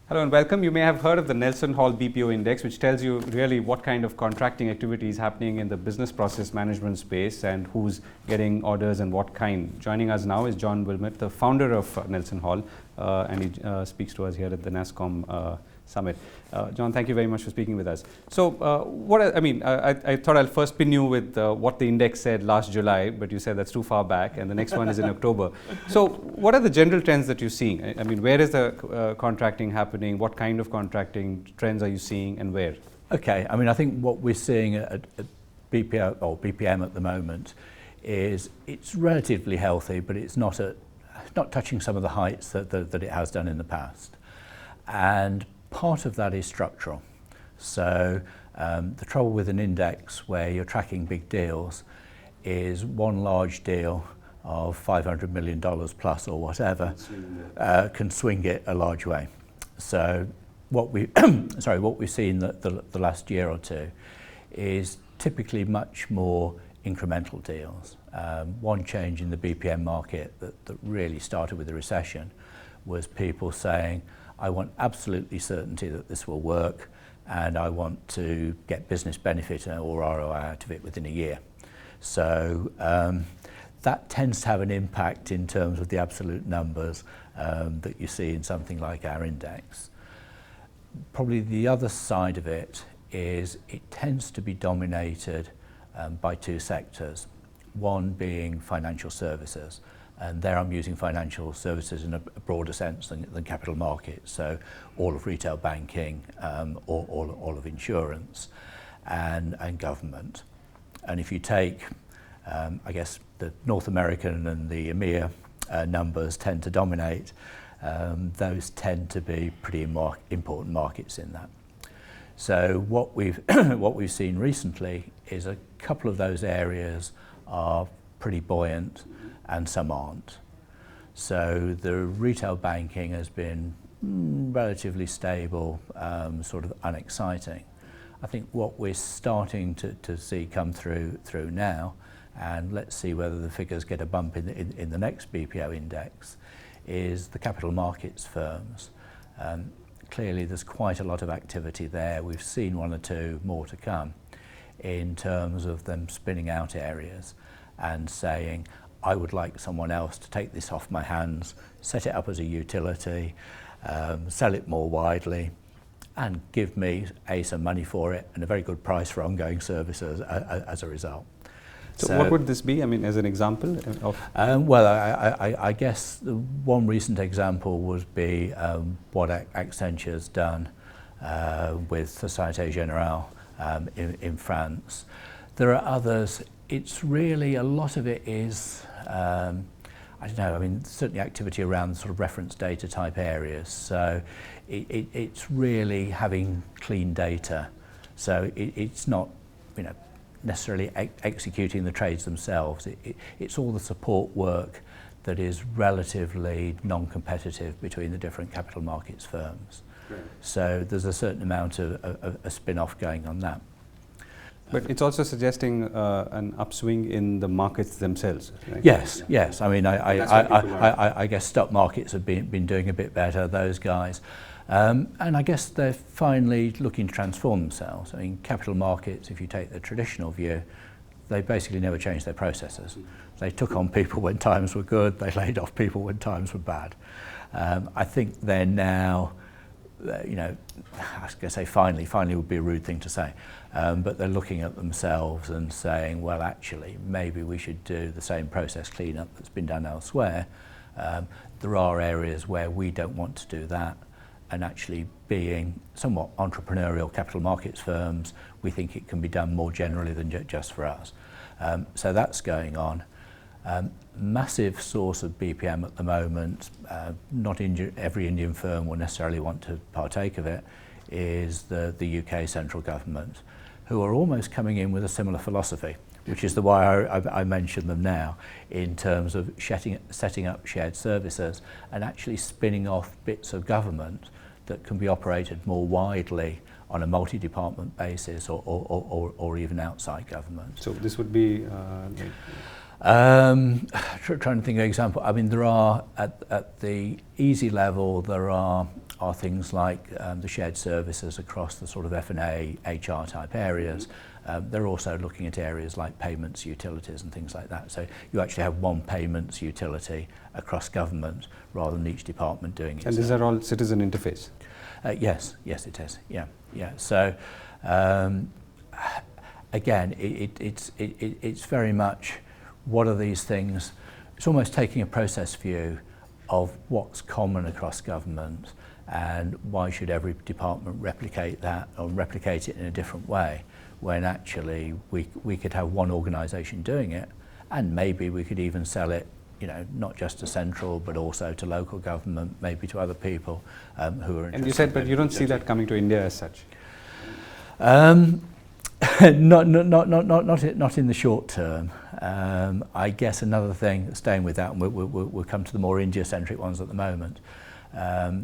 Hello and welcome. You may have heard of the NelsonHall BPO index, which tells you really what kind of contracting activity is happening in the business process management space and who's getting orders and what kind. Joining us now is John Willmott, the founder of NelsonHall, and he speaks to us here at the Nasscom Summit. John, thank you very much for speaking with us. So, I thought I'll first pin you with what the index said last July, but you said that's too far back, and the next one is in October. So, what are the general trends that you're seeing? I mean, where is the contracting happening? What kind of contracting trends are you seeing, and where? Okay, I mean, I think what we're seeing at BPO or BPM at the moment is it's relatively healthy, but it's not touching some of the heights that it has done in the past, and part of that is structural. So the trouble with an index where you're tracking big deals is one large deal of $500 million plus or whatever can swing it a large way. So what we've seen the last year or two is typically much more incremental deals. One change in the BPM market that really started with the recession was people saying, I want absolutely certainty that this will work, and I want to get business benefit or ROI out of it within a year. So that tends to have an impact in terms of the absolute numbers that you see in something like our index. Probably the other side of it is it tends to be dominated by two sectors, one being financial services. And there I'm using financial services in a broader sense than capital markets, so all of retail banking, all of insurance and government. And if you take, I guess, the North American and the EMEA numbers tend to dominate, those tend to be pretty important markets in that. So what we've seen recently is a couple of those areas are pretty buoyant, and some aren't. So the retail banking has been relatively stable, sort of unexciting. I think what we're starting to see come through now, and let's see whether the figures get a bump in the next BPO index, is the capital markets firms. Clearly there's quite a lot of activity there. We've seen one or two more to come in terms of them spinning out areas and saying, I would like someone else to take this off my hands, set it up as a utility, sell it more widely, and give me some money for it and a very good price for ongoing services as a result. So what would this be? I mean, as an example of? Well, I guess the one recent example would be what Accenture's done with Société Générale in France. There are others. It's really, a lot of it is, I don't know, I mean, certainly activity around sort of reference data type areas. So it's really having clean data. So it's not, necessarily executing the trades themselves. It's all the support work that is relatively non-competitive between the different capital markets firms. Right. So there's a certain amount of a spin-off going on that. But it's also suggesting an upswing in the markets themselves, right? Yes, yes. I mean, I guess stock markets have been doing a bit better, those guys. And I guess they're finally looking to transform themselves. I mean, capital markets, if you take the traditional view, they basically never changed their processes. They took on people when times were good, they laid off people when times were bad. I think they're now, I was going to say finally would be a rude thing to say, but they're looking at themselves and saying, well, actually, maybe we should do the same process cleanup that's been done elsewhere. There are areas where we don't want to do that, and actually being somewhat entrepreneurial capital markets firms, we think it can be done more generally than just for us. So that's going on. Massive source of BPM at the moment, not every Indian firm will necessarily want to partake of it, is the UK central government, who are almost coming in with a similar philosophy, which is why I mention them now, in terms of setting up shared services and actually spinning off bits of government that can be operated more widely on a multi-department basis or even outside government. So this would be trying to think of an example. I mean, there are at the easy level, there are are things like the shared services across the sort of F&A, HR type areas. They're also looking at areas like payments, utilities and things like that. So you actually have one payments utility across government rather than each department doing it. And these are all citizen interface? Yes, it is. Yeah. So again, it's very much what are these things. It's almost taking a process view of what's common across government and why should every department replicate that or replicate it in a different way, when actually we could have one organisation doing it, and maybe we could even sell it, you know, not just to central but also to local government, maybe to other people who are interested. And you said, but you don't see that coming to India as such? Not in the short term. I guess another thing, staying with that, and we'll come to the more India-centric ones at the moment,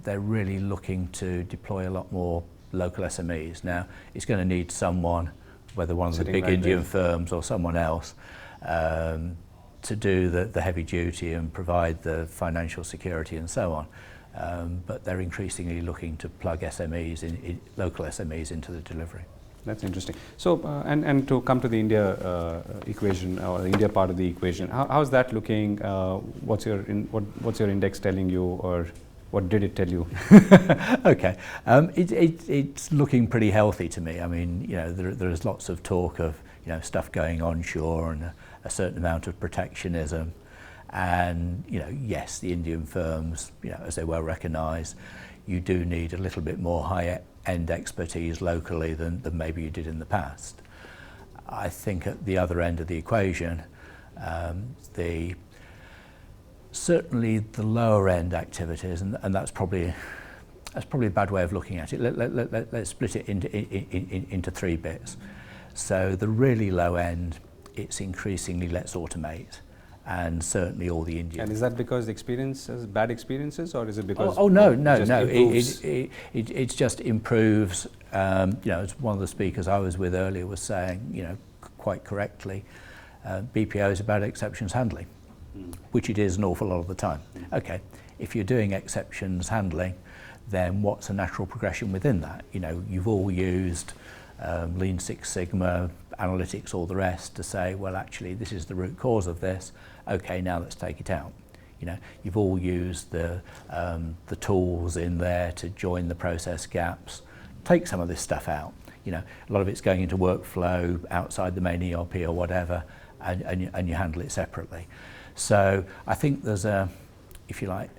they're really looking to deploy a lot more local SMEs. Now, it's going to need someone, whether one of the big Indian firms or someone else, to do the heavy duty and provide the financial security and so on. But they're increasingly looking to plug SMEs, local SMEs into the delivery. That's interesting. So, and to come to the India equation, or the India part of the equation, how's that looking? What's your index telling you, or what did it tell you? Okay, it's looking pretty healthy to me. I mean, you know, there is lots of talk of, you know, stuff going onshore and a certain amount of protectionism, and, you know, yes, the Indian firms, you know, as they well recognise, you do need a little bit more high-end expertise locally than maybe you did in the past. I think at the other end of the equation, certainly the lower-end activities, and that's probably a bad way of looking at it. Let's split it into three bits. So the really low end, it's increasingly let's automate. And certainly all the Indian. And is that because the experiences, bad experiences, or is it because? No. It just improves. You know, as one of the speakers I was with earlier was saying, you know, quite correctly, BPO is about exceptions handling, which it is an awful lot of the time. Okay, if you're doing exceptions handling, then what's a natural progression within that? You know, you've all used Lean Six Sigma, analytics, all the rest to say, well, actually, this is the root cause of this. Okay, now let's take it out. You know, you've all used the tools in there to join the process gaps. Take some of this stuff out. You know, a lot of it's going into workflow outside the main ERP or whatever, and you handle it separately. So I think there's a, if you like,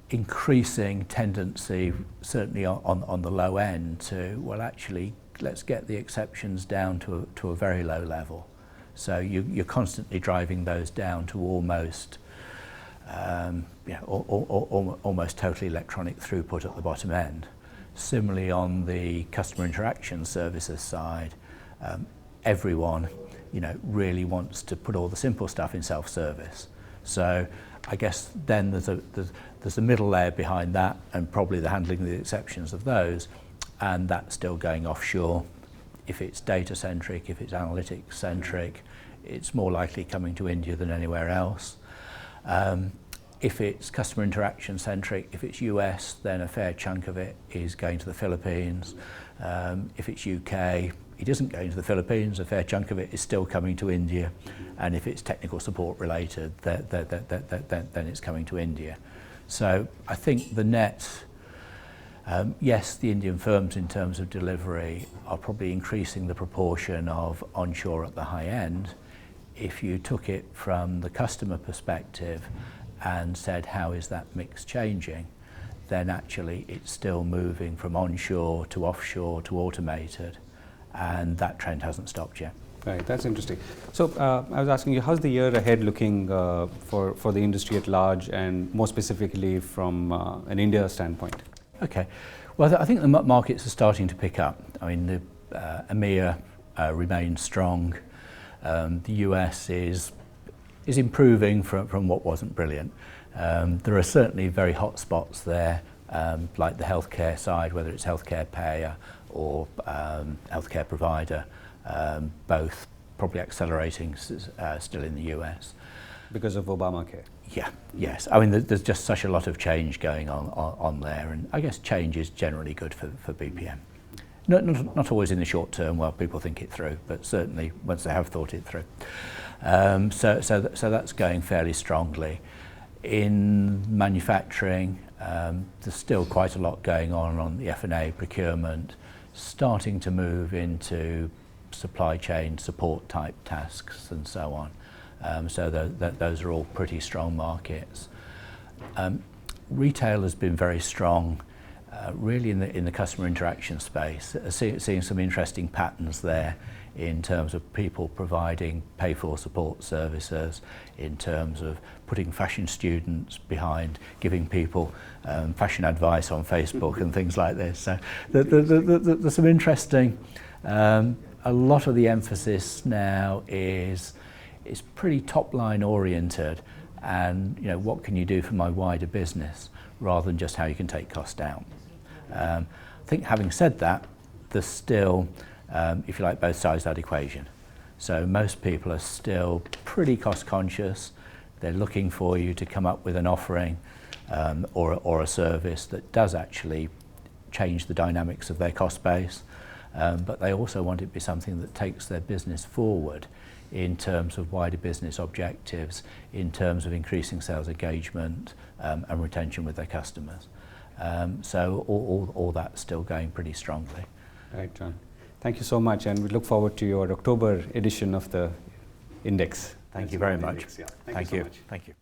increasing tendency, certainly on the low end, to, well, actually, let's get the exceptions down to a very low level. So you're constantly driving those down to almost, almost totally electronic throughput at the bottom end. Similarly, on the customer interaction services side, everyone, you know, really wants to put all the simple stuff in self-service. So I guess then there's a middle layer behind that, and probably the handling of the exceptions of those, and that's still going offshore. If it's data-centric, if it's analytics-centric, it's more likely coming to India than anywhere else. If it's customer interaction-centric, if it's US, then a fair chunk of it is going to the Philippines. If it's UK, it isn't going to the Philippines, a fair chunk of it is still coming to India. And if it's technical support related, then it's coming to India. So I think the net, yes, the Indian firms in terms of delivery are probably increasing the proportion of onshore at the high end. If you took it from the customer perspective and said, how is that mix changing, then actually it's still moving from onshore to offshore to automated, and that trend hasn't stopped yet. Right, that's interesting. So I was asking you, how's the year ahead looking for the industry at large, and more specifically from an India standpoint? Okay, well, I think the markets are starting to pick up. I mean, the EMEA remains strong. The US is improving from what wasn't brilliant. There are certainly very hot spots there, like the healthcare side, whether it's healthcare payer or healthcare provider, both probably accelerating still in the US. Because of Obamacare. Yeah, yes. I mean, there's just such a lot of change going on there, and I guess change is generally good for BPM. Not always in the short term while people think it through, but certainly once they have thought it through. So that's going fairly strongly. In manufacturing, there's still quite a lot going on the F&A procurement, starting to move into supply chain support type tasks and so on. So those are all pretty strong markets. Retail has been very strong, really in the customer interaction space, seeing some interesting patterns there in terms of people providing pay-for support services, in terms of putting fashion students behind, giving people fashion advice on Facebook and things like this. So there's some interesting, a lot of the emphasis now is pretty top-line oriented, and what can you do for my wider business rather than just how you can take cost down. I think having said that, there's still, if you like, both sides of that equation. So most people are still pretty cost conscious. They're looking for you to come up with an offering or a service that does actually change the dynamics of their cost base, but they also want it to be something that takes their business forward in terms of wider business objectives, in terms of increasing sales engagement and retention with their customers. So all that's still going pretty strongly. Right, John. Thank you so much, and we look forward to your October edition of the index. Thank you very much. Yeah. Thank you. Thank you.